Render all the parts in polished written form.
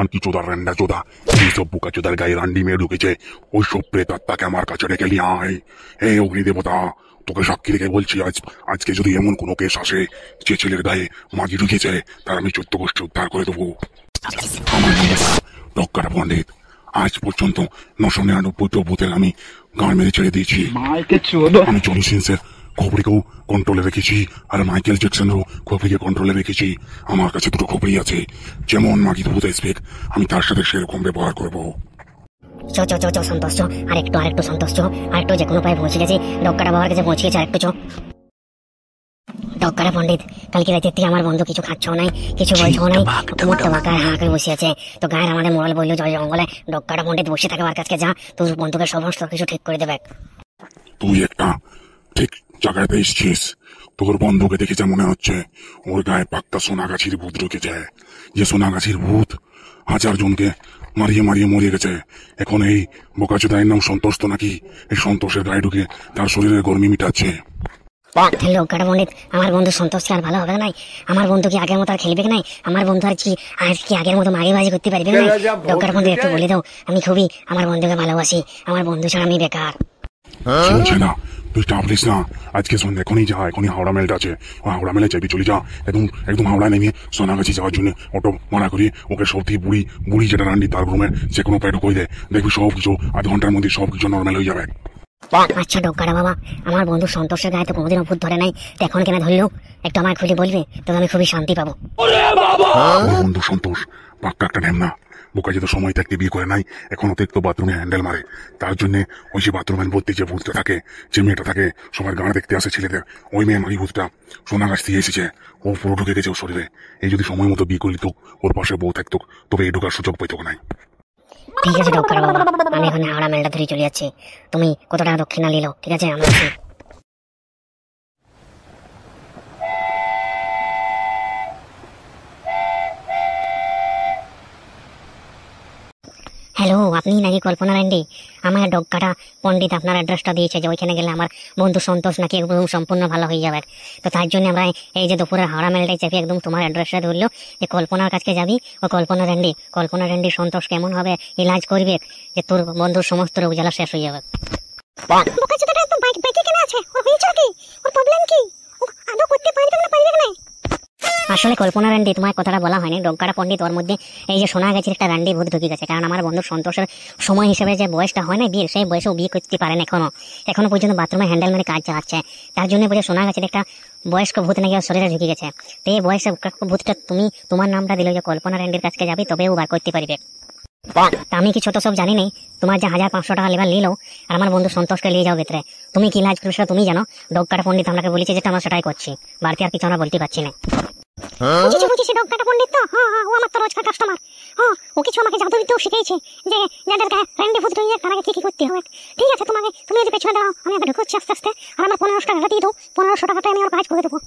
খানকি চোদার রান্না চোদা এইসব বোকা চোদার গায়ে রান্ডি মেয়ে ঢুকেছে, ওই সব প্রেতাত্মাকে আমার কাছে রেখে নিয়ে আয়। এই অগ্নিদেবতা, তোকে সাক্ষী রেখে বলছি, আজকে যদি এমন কোনো কেস আসে যে ছেলের গায়ে মাগি ঢুকেছে, তার আমি 14 গোষ্ঠী উদ্ধার করে দেবো। আমার ডক্টর পণ্ডিত, আজ পর্যন্ত 999টা ভূতের আমি গান মেরে ছেড়ে দিয়েছি। আমি জনি সিন্সের খবরিকেও কন্ট্রোলে রেখেছি, আর মাইকেল জ্যাকসনেরও খবরিকে কন্ট্রোলে রেখেছি। আমার কাছে দুটো খবরই আছে, যেমন মাগি ভূত আসবে আমি তার সাথে সেরকম ব্যবহার করবো। চ চ চ চ সন্তোষ চ, আরেকটু সন্তোষ চ, আরেকটু যে কোনো পায়ে পৌঁছে গেছি, ডক্টর বাবার কাছে পৌঁছে গেছে, আরেকটু চ। ডক্টর পণ্ডিত, কালকে রাতে তুই আমার বন্ধু কিছু খাচ্ছ নাই, কিছু বলছো নাই, তোমার তো বাঁকায় হাঁ করে বসে আছে। তো গায়ের আমাদের মোড়াল বললো জয় জঙ্গলে ডক্টর পণ্ডিত বসে থাকে, আমার কাছে যা, তোর বন্ধুকে সমস্ত কিছু ঠিক করে দেবে। তুই একটা ঠিক জায়গাতে এসছিস। তোর বন্ধুকে দেখে যা মনে হচ্ছে ওর গায়ে পাক্কা সোনাগাছির ভূত ঢুকেছে। যে সোনাগাছির ভূত 1000 জনকে মারিয়ে মারিয়ে মরিয়ে গেছে। এখন এই বোকাচোদায়ের নাম সন্তোষ তো নাকি এই সন্তোষের গায়ে ঢুকে তার শরীরের গরমি মিটাচ্ছে। ডক্টর পণ্ডিত, আমার বন্ধু সন্তোষ আর ভালো হবে নাই? আমার বন্ধু কি আগের মতো আর খেলবে নাই? আমার বন্ধু আর কি আগের মতো মাগে বাজি করতে পারবে না? ডক্টর পণ্ডিত একটু বলে দাও, আমি খুবই আমার বন্ধুকে ভালোবাসি, আমার বন্ধু ছাড়া আমি বেকার। শুনছে না, তুই চাপলিস না। আজকে সন্ধ্যা এখনই যা, এখনই হাওড়া মেলটা আছে, ও হাওড়া মেলে চাইবি চলে যা। একদম হাওড়া নেমে সোনাগাছি যাওয়ার জন্য অটো মানা করি। ওকে সত্যি বুড়ি যেটা রান্ডি তার রুমের যে কোনো প্যাডও কই দেয়, দেখবি সব কিছু আধ ঘন্টার মধ্যে সব কিছু নর্মাল হয়ে যাবে। আচ্ছা ডক্টর বাবা, আমার বন্ধু সন্তোষের গায়ে তো কোনোদিন ভূত ধরে নাই, এখন কেন ধরলো একটু আমার খুলে বলবে, তো আমি খুবই শান্তি পাবো। বন্ধু সন্তোষ পাক্কা একটা ঢ্যামনা, বোকা যেত সময় থাকতে বিয়ে করে নাই, এখন অতিরিক্ত বাথরুমে হ্যান্ডেল মারে। তার জন্য ওই যে বাথরুমের ভর্তি যে ভূতটা থাকে, যে মেয়েটা থাকে সবার গান দেখতে আসে ছেলেদের, ওই মেয়ে মারি ভূতটা সোনাগাছ দিয়ে এসেছে, ও পুরো ঢুকে গেছে ওর শরীরে। এই যদি সময় মতো বিয়ে করলি তো ওর পাশে বউ থাকতো, তবে এই ঢোকার সুযোগ পাইতো নাই। ঠিক আছে ডক্টর বাবা, আমি এখন হাওড়া মেলটা ধরে চলে যাচ্ছি। তুমি কত টাকা দক্ষিণা নিলো? ঠিক আছে, আমরা আছি। হ্যালো, আপনি নাকি কল্পনা র্যান্ডি? আমার ডক্টর পণ্ডিত আপনার অ্যাড্রেসটা দিয়েছে যে ওইখানে গেলে আমার বন্ধু সন্তোষ নাকি একদম সম্পূর্ণ ভালো হয়ে যাবে। তো তার জন্য আমরা এই যে দুপুরে হাওড়া মেলটাই চেপে একদম তোমার অ্যাড্রেসটা ধরলো যে কল্পনার কাছে যাবি, ও কল্পনা র্যান্ডি সন্তোষ কেমন হবে ইলাজ করবে, যে তোর বন্ধুর সমস্ত রোগ জ্বালা শেষ হয়ে যাবে। আসলে কল্পনা রান্ডি, তোমার কথাটা বলা হয়নি। ডক্টর পণ্ডিত, ওর মধ্যে এই যে সোনাগাছির একটা রান্ডি ভূত ঢুকে গেছে। কারণ আমার বন্ধু সন্তোষের সময় হিসেবে যে বয়সটা হয় না বিয়ের, সেই বয়সেও বিয়ে করতে পারেন এখনো পর্যন্ত বাথরুমে হ্যান্ডেল মেরে কাজ চালাচ্ছে। তার জন্য বলে সোনাগাছির একটা বয়স্ক ভূত নাকি ওর শরীরে ঢুকে গেছে। তো এই বয়সে ভূতটা তুমি তোমার নামটা দিল যে কল্পনা রান্ডির কাছে যাবি, তবেও বার করতে পারবে। আমি কি ছোট সব জানি নেই, তোমার যে 1500 টাকা লেবার নিল আর আমার বন্ধু সন্তোষকে নিয়ে যাও ভেতরে, তুমি কি ইলাজ করবে সেটা তুমি জানো। ডক্টর পণ্ডিত আমাকে বলেছে যেটা আমার সেটাই করছি, বাড়তি আর কিছু আমরা বলতে পারছি না। বুঝেছি ডক্টর পণ্ডিত তো, ও আমার তো রোজকার কাস্টমার। ও কিছু আমাকে জাদুবিদ্যাও শিখিয়েছে যে যাদের গায়ে র্যান্ডি ভূত ঢুকে যায় তারা কি করতে হবে। ঠিক আছে, তুমি যদি পেছনে দাও, আমি আগে ঢুকছি আস্তে আস্তে, আর আমার 1500 টাকা দিয়ে দাও। 1500 টাকাটা আমি ওর কাজ করে দেবো।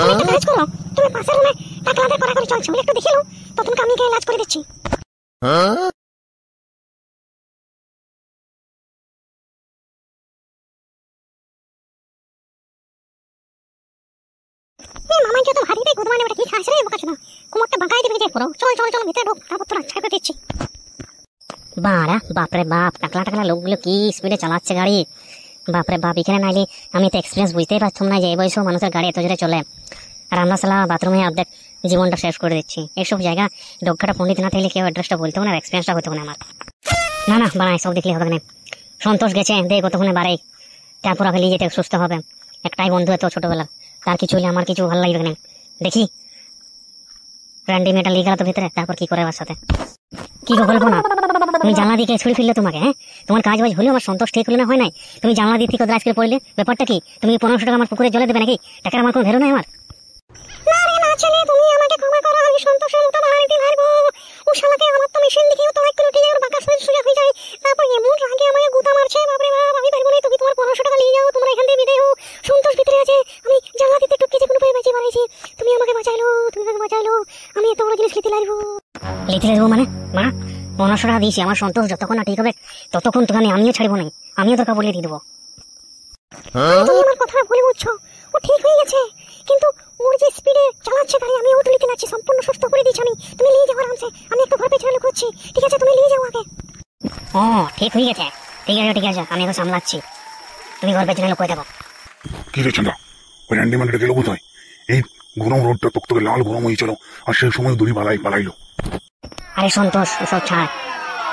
তুমি একটা কাজ করো, তুমি পাশের রুমে টাকলাদের কড়াকড়ি চলছে, ওই একটু দেখে নাও, তখন আমি গিয়ে ইলাজ করে দিচ্ছি। মামাই যত ভারী রে গুদমানে ওটা কি খাস রে বোকাচোদা, কোমরটা বাঁকাই দিবি যে পুরো। চল ভিতরে ঢোক, তারপর তোরা ছাড় করে দিচ্ছি। বাপরে বাপ, টাকলা লোকগুলো কি স্পিডে চালাচ্ছে গাড়ি, বাপরে বাপ। এখানে নাইলে আমি তো এক্সপিরিয়েন্স বুঝতেই পারতাম না যে এই বয়সেও মানুষের গাড়ি এত জোরে চলে, আর আমরা সালা বাথরুমে অর্ধেক জীবনটা শেষ করে দিচ্ছি। এইসব জায়গা ডক্টর পণ্ডিত না থাকলে কেউ অ্যাড্রেসটা বলতে না, এক্সপিরিয়েন্সটা হতো না আমার। না বাড়াই, সব দেখলে হবে না। সন্তোষ গেছে দেখ কতক্ষণে বাড়াই, তারপর আগে নিয়ে যেতে সুস্থ হবে। একটাই বন্ধু এত ছোটবেলা, তার কিছু হলে আমার কিছু ভালো লাগবে না। দেখি র্যান্ডি মেয়েটা লিয়ে গেল তো ভিতরে, তারপর কি করে আমার সাথে কি বলবো না। তুমি জানলা দিকে ছুড়ে ফেললে তোমাকে, হ্যাঁ তোমার কাজ বাজ হলো, আমার সন্তোষ ঠিক হলো না, হয় নাই? তুমি জানলা দিয়ে থেকে আজকে পড়লে, ব্যাপারটা কি? তুমি 1500 টাকা আমার পুকুরে জলে দেবে নাকি? টাকার আমার কোনো ভ্যালু নাই আমার। না রে না ছেলে, তুমি আমাকে ক্ষমা করো, আমি সন্তোষের মতো বাড়াইতে পারবো। ও শালাকে আমার তো মেশিন দেখেও তো এক করে ওর বাঁকা শরীর সোজা হয়ে যায়, তারপর এমন রাগে আমাকে গুতা মারছে। বাপরে বাপ, আমি পারবো না। তুমি তোমার 1500 টাকা নিয়ে যাও, তোমরা এখান থেকে বিদায় হও। সন্তোষ ভিতরে আছে, আমি জানলা দিতে টুককে যে কোনো পায়ে বাঁচিয়ে বাড়াইছি। তুমি আমাকে বাঁচাইলো, আমি এত বড় জিনিস লিখতে লাগবো মানে মা 1500 টাকা দিয়েছি। আমার সন্তোষ যতক্ষণ না ঠিক হবে ততক্ষণ তোকে আমিও ছাড়বো না, আমিও তোকে বলে দিয়ে দেবো। তুমি আমার কথা ভুলে বুঝছো, ও ঠিক হয়ে গেছে, কিন্তু ও ওর যে স্পিডে চালাচ্ছে গাড়ি, আমি ওর তুলিতে নাচ্ছি, সম্পূর্ণ সুস্থ করে দিচ্ছি আমি। তুমি নিয়ে যাও আরামসে, আমি একটু ঘর পেছনে লুকোচ্ছি, ঠিক আছে? তুমি নিয়ে যাও আগে। ও ঠিক হয়ে গেছে, ঠিক আছে ঠিক আছে, আমি এখন সামলাচ্ছি, তুমি ঘর পেছনে লুকিয়ে থাকো। কি রে চাঁদা, ওই র্যান্ডি ম্যানটা গেল কোথায়? এই গরম রোডটা তক্তকে লাল গরম হয়েছিল, আর সেই সময় দড়ি পালাইলো। আরে সন্তোষ, ওসব ছাড়,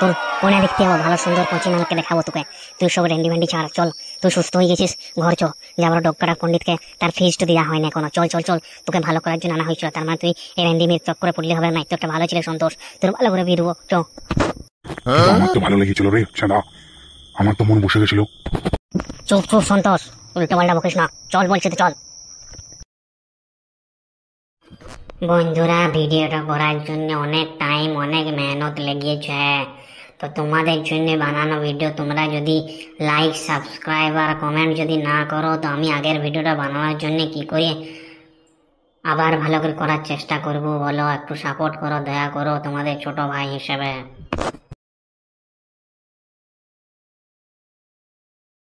তোর কোনে দেখতে হবে, ভালো সুন্দর কচি মালকে দেখাবো তোকে। তুই সব রেন্ডি ভ্যান্ডি ছাড়, চল, তুই সুস্থ হয়ে গেছিস, ঘর চল। যে আবার ডক্টর পণ্ডিতকে তার ফিজটা দেওয়া হয় না এখনো, চল চল চল, তোকে ভালো করার জন্য আনা হয়েছিল। তার মানে তুই এই রেন্ডি মেয়ের চক্করে পড়লে হবে না, তোর একটা ভালো ছিল সন্তোষ, তোর ভালো করে বিয়ে দেবো, চল। আমার তো ভালো লেগেছিল রে চাঁদা, আমার তো মন বসে গেছিল। চুপ চুপ সন্তোষ, উল্টো পাল্টা বকিস না, চল বলছি তো চল। বন্ধুরা, ভিডিওটা করার জন্য অনেক টাইম অনেক মেহনত লেগেছে, তো তোমাদের জন্য বানানো ভিডিও। তোমরা যদি লাইক সাবস্ক্রাইব আর কমেন্ট যদি না করো, তো আমি আগের ভিডিওটা বানানোর জন্য কি করে আবার ভালো করে করার চেষ্টা করব বলো? একটু সাপোর্ট করো, দয়া করো, তোমাদের ছোট ভাই হিসেবে।